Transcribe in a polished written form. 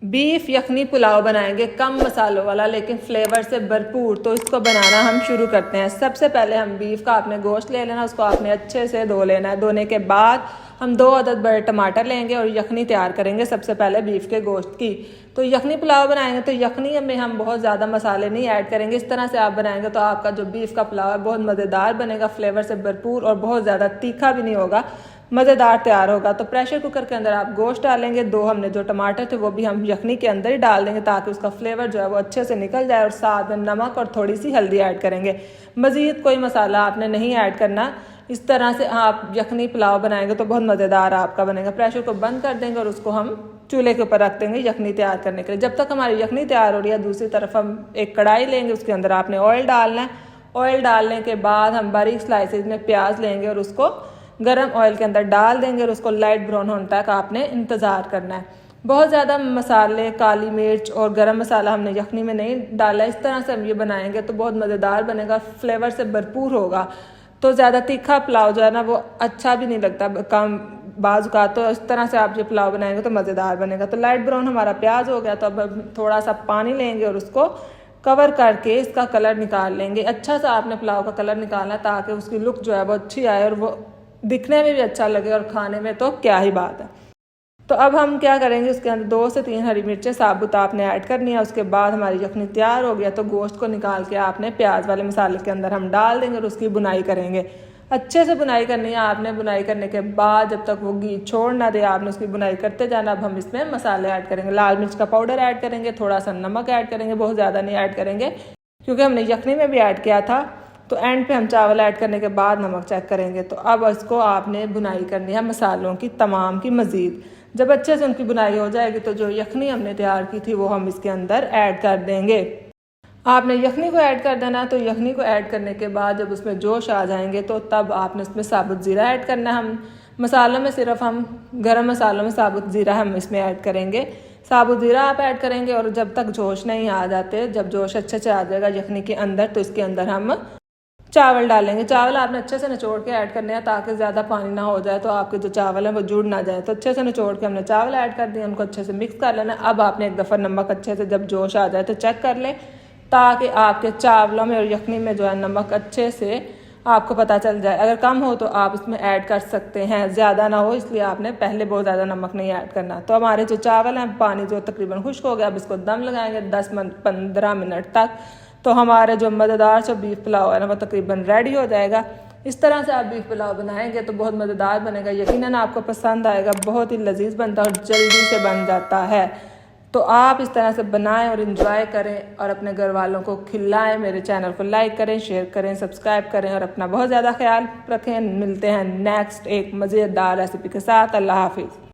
Beef यखनी पुलाव बनाएंगे कम मसालों वाला लेकिन फ्लेवर से भरपूर। तो इसको बनाना हम शुरू करते हैं। सबसे पहले हम बीफ का आपने गोश्त ले लेना, उसको आपने अच्छे से धो लेना है। धोने के बाद हम 2 अदद बड़े टमाटर लेंगे और यखनी तैयार करेंगे सबसे पहले बीफ के गोश्त की। तो यखनी पुलाव बनाएंगे तो यखनी में हम बहुत ज़्यादा मसाले नहीं ऐड करेंगे। इस तरह से आप बनाएंगे तो आपका जो बीफ का पुलाव है बहुत मज़ेदार बनेगा, फ्लेवर से भरपूर और बहुत ज़्यादा तीखा भी नहीं होगा, मज़ेदार तैयार होगा। तो प्रेशर कुकर के अंदर आप गोश्त डालेंगे, 2 हमने जो टमाटर थे वो भी हम यखनी के अंदर ही डाल देंगे ताकि उसका फ्लेवर जो है वो अच्छे से निकल जाए, और साथ में नमक और थोड़ी सी हल्दी ऐड करेंगे। मज़ीद कोई मसाला आपने नहीं ऐड करना। इस तरह से आप यखनी पुलाव बनाएंगे तो बहुत मज़ेदार आपका बनेगा। प्रेशर को बंद कर देंगे और उसको हम चूल्हे के ऊपर रख देंगे यखनी तैयार करने के लिए। जब तक हमारी यखनी तैयार हो रही है, दूसरी तरफ हम एक कढ़ाई लेंगे, उसके अंदर आपने ऑयल डालना है। ऑयल डालने के बाद हम बारीक स्लाइसेस में प्याज लेंगे और उसको गरम ऑयल के अंदर डाल देंगे और उसको लाइट ब्राउन होने तक आपने इंतज़ार करना है। बहुत ज़्यादा मसाले, काली मिर्च और गरम मसाला हमने यखनी में नहीं डाला। इस तरह से हम ये बनाएंगे तो बहुत मज़ेदार बनेगा, फ्लेवर से भरपूर होगा। तो ज़्यादा तीखा पुलाव जो है ना वो अच्छा भी नहीं लगता कम बाज़ का। तो इस तरह से आप ये पुलाव बनाएंगे तो मज़ेदार बनेगा। तो लाइट ब्राउन हमारा प्याज हो गया, तो अब हम थोड़ा सा पानी लेंगे और उसको कवर करके इसका कलर निकाल लेंगे। अच्छा सा आपने पुलाव का कलर निकालना है ताकि उसकी लुक जो है वो अच्छी आए और वो दिखने में भी अच्छा लगे और खाने में तो क्या ही बात है। तो अब हम क्या करेंगे, उसके अंदर 2 से 3 हरी मिर्चें साबुत आपने ऐड करनी है। उसके बाद हमारी यखनी तैयार हो गया तो गोश्त को निकाल के आपने प्याज वाले मसाले के अंदर हम डाल देंगे और उसकी बुनाई करेंगे। अच्छे से बुनाई करनी है आपने। बुनाई करने के बाद जब तक वो घी छोड़ ना दे आपने उसकी बुनाई करते जाना। अब हम इसमें मसाले ऐड करेंगे। लाल मिर्च का पाउडर ऐड करेंगे, थोड़ा सा नमक ऐड करेंगे, बहुत ज़्यादा नहीं ऐड करेंगे क्योंकि हमने यखनी में भी ऐड किया था। तो एंड पे हम चावल ऐड करने के बाद नमक चेक करेंगे। तो अब इसको आपने बुनाई करनी है मसालों की तमाम की मज़ीद। जब अच्छे से उनकी बुनाई हो जाएगी तो जो यखनी हमने तैयार की थी वो हम इसके अंदर ऐड कर देंगे। आपने यखनी को ऐड कर देना। तो यखनी को ऐड करने के बाद जब उसमें जोश आ जाएंगे तो तब आपने उसमें साबुत ज़ीरा ऐड करना है। हम मसालों में सिर्फ हम गरम मसालों में साबुत ज़ीरा हम इसमें ऐड करेंगे। साबुत ज़ीरा आप ऐड करेंगे और जब तक जोश नहीं आ जाते, जब जोश अच्छे से आ जाएगा यखनी के अंदर, तो इसके अंदर हम चावल डालेंगे। चावल आपने अच्छे से निचोड़ के ऐड करने हैं ताकि ज़्यादा पानी ना हो जाए तो आपके जो चावल हैं वो जुड़ ना जाए। तो अच्छे से निचोड़ के हमने चावल ऐड कर दिए, उनको अच्छे से मिक्स कर लेना। अब आपने एक दफ़ा नमक अच्छे से जब जोश आ जाए तो चेक कर लें ताकि आपके चावलों में और यखनी में जो है नमक अच्छे से आपको पता चल जाए। अगर कम हो तो आप इसमें ऐड कर सकते हैं, ज़्यादा ना हो इसलिए आपने पहले बहुत ज़्यादा नमक नहीं ऐड करना। तो हमारे जो चावल हैं पानी जो तकरीबन खुश्क हो गया, अब इसको दम लगाएंगे 10-15 मिनट तक। तो हमारे जो मज़ेदार से बीफ पुलाव है ना वो तकरीबन रेडी हो जाएगा। इस तरह से आप बीफ पुलाव बनाएंगे तो बहुत मज़ेदार बनेगा, यकीनन आपको पसंद आएगा। बहुत ही लजीज बनता है और जल्दी से बन जाता है। तो आप इस तरह से बनाएं और इन्जॉय करें और अपने घर वालों को खिलाएं। मेरे चैनल को लाइक करें, शेयर करें, सब्सक्राइब करें और अपना बहुत ज़्यादा ख्याल रखें। मिलते हैं नेक्स्ट एक मज़ेदार रेसिपी के साथ। अल्लाह हाफिज़।